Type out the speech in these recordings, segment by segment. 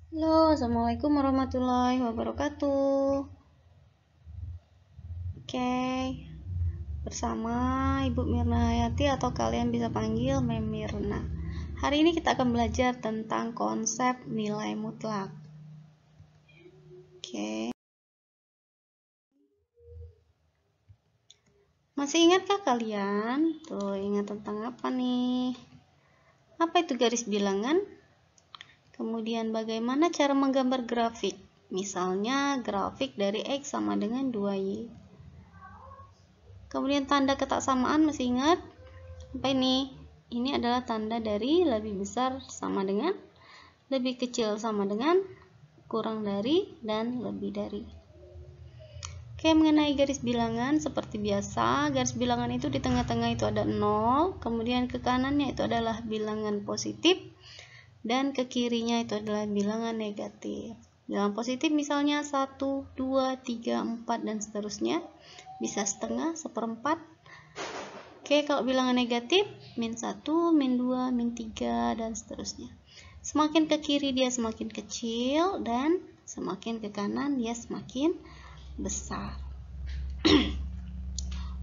Halo, Assalamualaikum warahmatullahi wabarakatuh. Oke, bersama Ibu Mirna Hayati atau kalian bisa panggil Mem Mirna. Hari ini kita akan belajar tentang konsep nilai mutlak. Oke. Masih ingatkah kalian? Tuh, ingat tentang apa nih? Apa itu garis bilangan? Kemudian bagaimana cara menggambar grafik? Misalnya grafik dari X sama dengan 2Y. Kemudian tanda ketaksamaan masih ingat? Apa ini? Ini adalah tanda dari lebih besar sama dengan, lebih kecil sama dengan, kurang dari, dan lebih dari. Oke, mengenai garis bilangan seperti biasa, garis bilangan itu di tengah-tengah itu ada 0, kemudian ke kanannya itu adalah bilangan positif, dan ke kirinya itu adalah bilangan negatif. Bilangan positif misalnya 1, 2, 3, 4, dan seterusnya. Bisa setengah, seperempat. Oke, kalau bilangan negatif, min 1, min 2, min 3, dan seterusnya. Semakin ke kiri dia semakin kecil, dan semakin ke kanan dia semakin besar.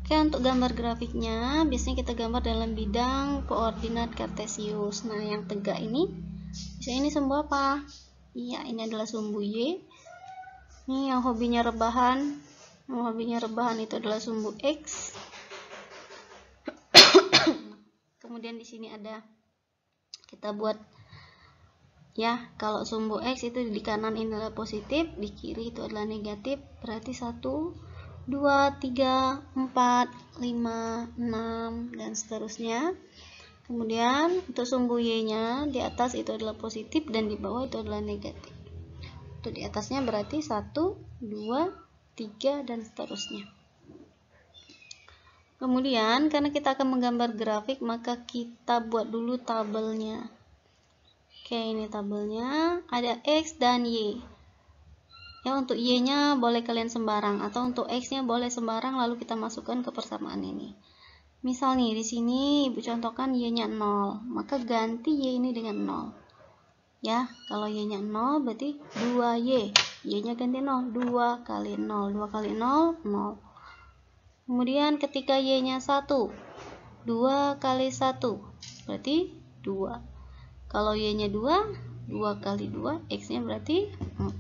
Oke, untuk gambar grafiknya, biasanya kita gambar dalam bidang koordinat kartesius. Nah, yang tegak ini, misalnya ini sumbu apa? Iya, ini adalah sumbu Y. Ini yang hobinya rebahan. Yang hobinya rebahan itu adalah sumbu X. Kemudian di sini ada, kita buat ya, kalau sumbu X itu di kanan ini adalah positif, di kiri itu adalah negatif, berarti 1, 2, 3, 4, 5, 6, dan seterusnya. Kemudian untuk sumbu Y-nya di atas itu adalah positif dan di bawah itu adalah negatif. Untuk di atasnya berarti 1, 2, 3, dan seterusnya. Kemudian karena kita akan menggambar grafik, maka kita buat dulu tabelnya. Oke, ini tabelnya, ada X dan Y. Ya, untuk Y-nya boleh kalian sembarang, atau untuk X-nya boleh sembarang, lalu kita masukkan ke persamaan ini. Misal nih, di sini Ibu contohkan Y-nya 0, maka ganti Y ini dengan 0. Ya, kalau Y-nya 0 berarti 2Y. Y-nya ganti 0, 2 kali 0. 2 kali 0, 0. Kemudian ketika Y-nya 1, 2 kali 1, berarti 2. Kalau Y-nya 2, 2 kali 2, X-nya berarti 4.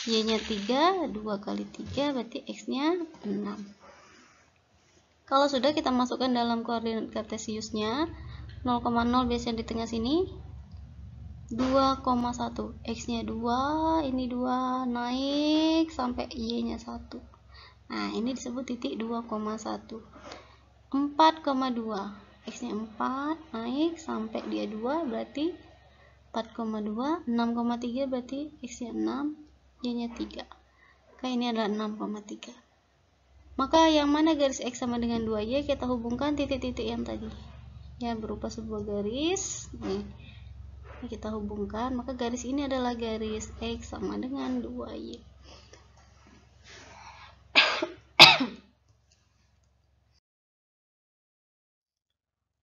Y-nya 3, 2 kali 3, berarti X-nya 6. Kalau sudah, kita masukkan dalam koordinat kartesiusnya. 0,0 biasanya di tengah sini. 2,1. X-nya 2, ini 2, naik sampai Y-nya 1. Nah, ini disebut titik 2,1. 4,2. X-nya 4, naik sampai dia 2, berarti 4,2. 6,3 berarti X-nya 6, Y-nya 3. Oke, ini adalah 6,3. Maka yang mana garis X sama dengan 2Y, kita hubungkan titik-titik yang tadi. Ya, berupa sebuah garis. Nih, ini kita hubungkan. Maka garis ini adalah garis X sama dengan 2Y.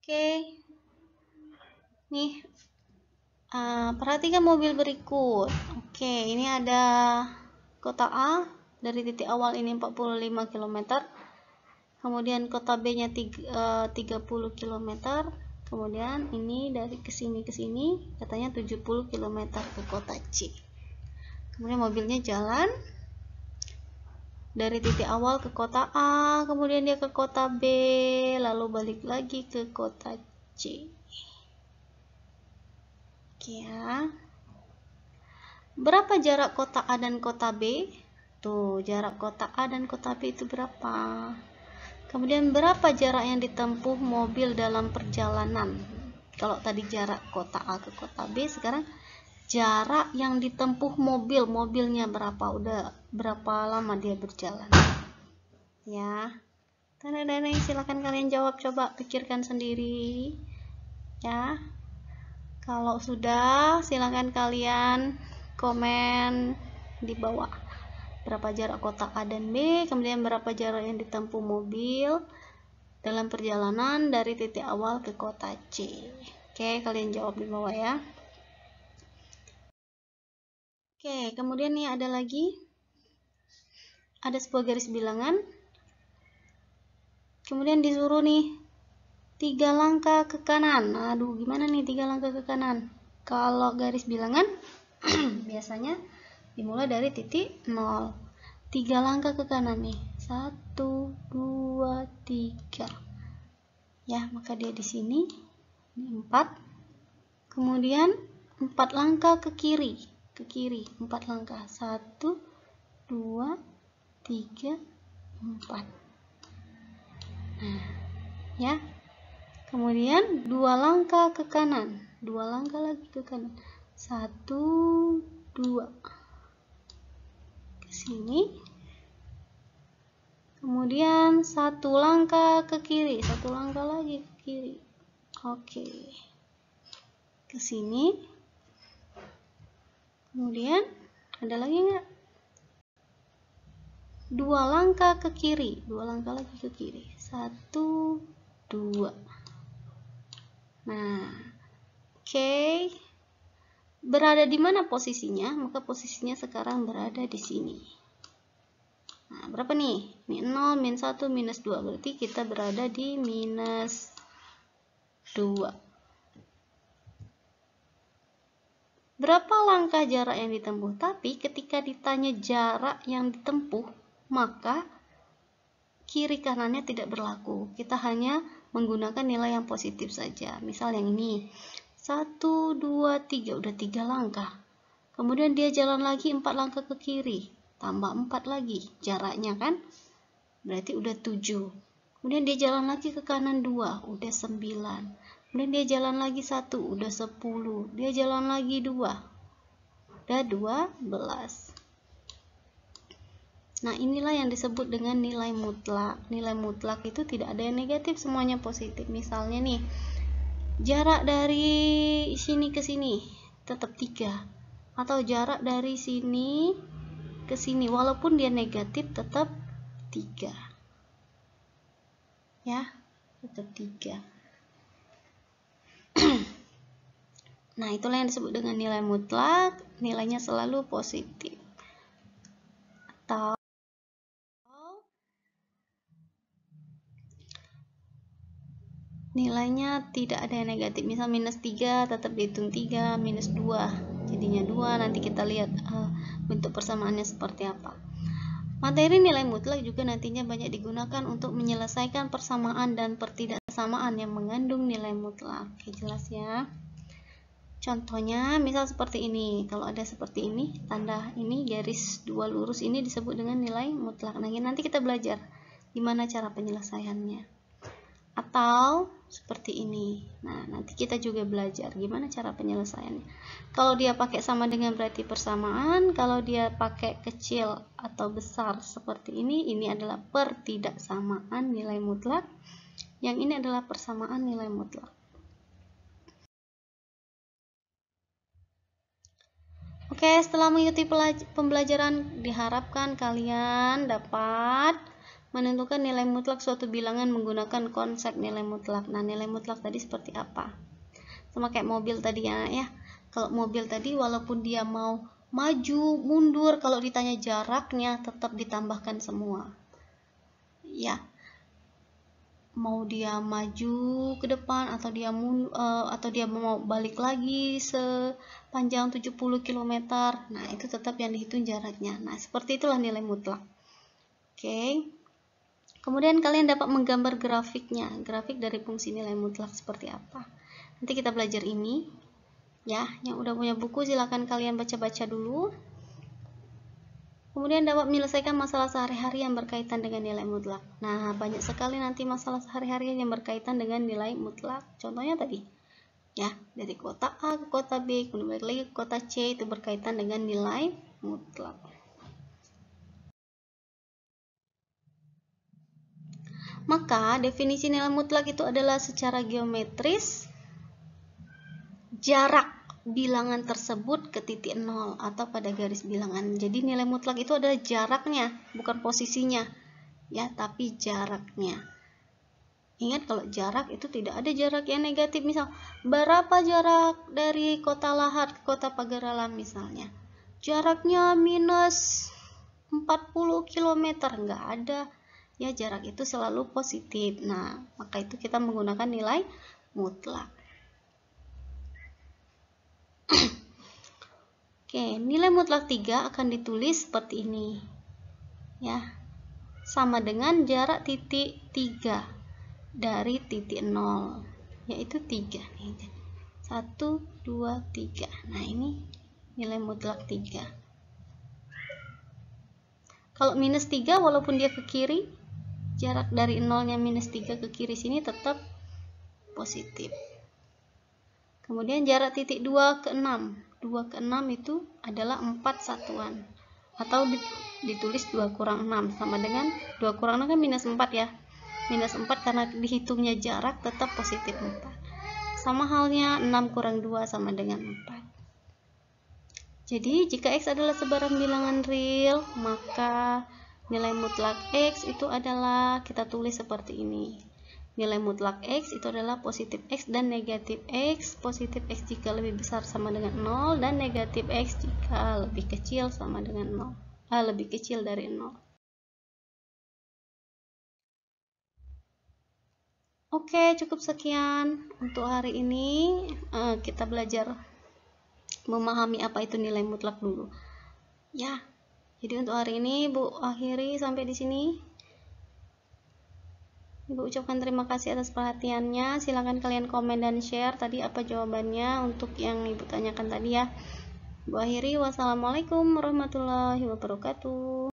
Oke, nih perhatikan mobil berikut. Oke, ini ada kota A, dari titik awal ini 45 km, kemudian kota B nya 30 km, kemudian ini dari kesini ke sini katanya 70 km ke kota C. Kemudian mobilnya jalan dari titik awal ke kota A, kemudian dia ke kota B, lalu balik lagi ke kota C. Oke ya. Berapa jarak kota A dan kota B? Tuh, jarak kota A dan kota B itu berapa? Kemudian berapa jarak yang ditempuh mobil dalam perjalanan? Kalau tadi jarak kota A ke kota B, sekarang jarak yang ditempuh mobil, mobilnya berapa? Udah berapa lama dia berjalan? Ya, tanda-tanda silakan kalian jawab, coba pikirkan sendiri. Ya, kalau sudah silakan kalian komen di bawah. Berapa jarak kota A dan B, kemudian berapa jarak yang ditempuh mobil dalam perjalanan dari titik awal ke kota C. Oke, kalian jawab di bawah ya. Oke, kemudian nih ada lagi, ada sebuah garis bilangan, kemudian disuruh nih 3 langkah ke kanan. Aduh, gimana nih 3 langkah ke kanan? Kalau garis bilangan biasanya dimulai dari titik 0. 3 langkah ke kanan nih. 1, 2, 3. Ya, maka dia di sini. Ini 4. Kemudian 4 langkah ke kiri. Ke kiri 4 langkah. 1, 2, 3, 4. Nah, ya. Kemudian 2 langkah ke kanan. 2 langkah lagi ke kanan. 1, 2. Ke sini. Kemudian 1 langkah ke kiri. 1 langkah lagi ke kiri. Oke. Ke sini. Kemudian ada lagi enggak? 2 langkah ke kiri. 2 langkah lagi ke kiri. 1, 2. Nah, oke. Berada di mana posisinya? Maka posisinya sekarang berada di sini. Nah, berapa nih? Ini 0, min 1, minus 2. Berarti kita berada di minus 2. Berapa langkah jarak yang ditempuh? Tapi ketika ditanya jarak yang ditempuh, maka kiri kanannya tidak berlaku. Kita hanya menggunakan nilai yang positif saja. Misal yang ini. 1, 2, 3. Udah 3 langkah. Kemudian dia jalan lagi 4 langkah ke kiri. Tambah 4 lagi. Jaraknya kan? Berarti udah 7. Kemudian dia jalan lagi ke kanan 2. Udah 9. Kemudian dia jalan lagi 1. Udah 10. Dia jalan lagi 2. Udah 12. Nah, inilah yang disebut dengan nilai mutlak. Nilai mutlak itu tidak ada yang negatif, semuanya positif. Misalnya nih, jarak dari sini ke sini tetap 3. Atau jarak dari sini ke sini, walaupun dia negatif tetap 3. Ya, tetap 3. Nah, itulah yang disebut dengan nilai mutlak. Nilainya selalu positif. Atau nilainya tidak ada yang negatif. Misal minus 3 tetap dihitung 3, minus 2 jadinya 2. Nanti kita lihat bentuk persamaannya seperti apa. Materi nilai mutlak juga nantinya banyak digunakan untuk menyelesaikan persamaan dan pertidaksamaan yang mengandung nilai mutlak. Oke, jelas ya. Contohnya misal seperti ini. Kalau ada seperti ini, tanda ini garis 2 lurus ini disebut dengan nilai mutlak. Nah, nanti kita belajar gimana cara penyelesaiannya. Atau seperti ini. Nah, nanti kita juga belajar gimana cara penyelesaiannya. Kalau dia pakai sama dengan berarti persamaan. Kalau dia pakai kecil atau besar seperti ini adalah pertidaksamaan nilai mutlak. Yang ini adalah persamaan nilai mutlak. Oke, setelah mengikuti pembelajaran, diharapkan kalian dapat menentukan nilai mutlak suatu bilangan menggunakan konsep nilai mutlak. Nah, nilai mutlak tadi seperti apa? Sama kayak mobil tadi ya. Kalau mobil tadi walaupun dia mau maju, mundur, kalau ditanya jaraknya tetap ditambahkan semua. Ya. Mau dia maju ke depan atau dia mau balik lagi sepanjang 70 km. Nah, itu tetap yang dihitung jaraknya. Nah, seperti itulah nilai mutlak. Oke. Kemudian kalian dapat menggambar grafiknya, grafik dari fungsi nilai mutlak seperti apa. Nanti kita belajar ini, ya. Yang udah punya buku silakan kalian baca-baca dulu. Kemudian dapat menyelesaikan masalah sehari-hari yang berkaitan dengan nilai mutlak. Nah, banyak sekali nanti masalah sehari-hari yang berkaitan dengan nilai mutlak. Contohnya tadi, ya, dari kota A ke kota B, kemudian balik lagi ke kota C, itu berkaitan dengan nilai mutlak. Maka definisi nilai mutlak itu adalah secara geometris jarak bilangan tersebut ke titik 0 atau pada garis bilangan. Jadi nilai mutlak itu adalah jaraknya, bukan posisinya. Ya, tapi jaraknya. Ingat kalau jarak itu tidak ada jarak yang negatif. Misal, berapa jarak dari kota Lahat ke kota Pagaralam misalnya? jaraknya minus 40 km, nggak ada ya, jarak itu selalu positif. Nah, maka itu kita menggunakan nilai mutlak. Oke, nilai mutlak 3 akan ditulis seperti ini ya, sama dengan jarak titik 3 dari titik 0, yaitu 3 nih. 1, 2, 3. Nah, ini nilai mutlak 3. Kalau minus 3, walaupun dia ke kiri, jarak dari 0-nya minus 3 ke kiri sini tetap positif. Kemudian jarak titik 2 ke 6. 2 ke 6 itu adalah 4 satuan. Atau ditulis 2 kurang 6 sama dengan 2 kurang 6 kan minus 4 ya. Minus 4 karena dihitungnya jarak tetap positif 4. Sama halnya 6 kurang 2 sama dengan 4. Jadi, jika X adalah sebarang bilangan real, maka nilai mutlak X itu adalah, kita tulis seperti ini. Nilai mutlak X itu adalah positif X dan negatif X. Positif X jika lebih besar sama dengan 0, dan negatif X jika lebih kecil sama dengan 0. Lebih kecil dari 0. Oke, cukup sekian untuk hari ini. Kita belajar memahami apa itu nilai mutlak dulu ya. Jadi untuk hari ini Ibu akhiri sampai di sini. Ibu ucapkan terima kasih atas perhatiannya. Silakan kalian komen dan share tadi apa jawabannya untuk yang Ibu tanyakan tadi ya. Ibu akhiri, wassalamualaikum warahmatullahi wabarakatuh.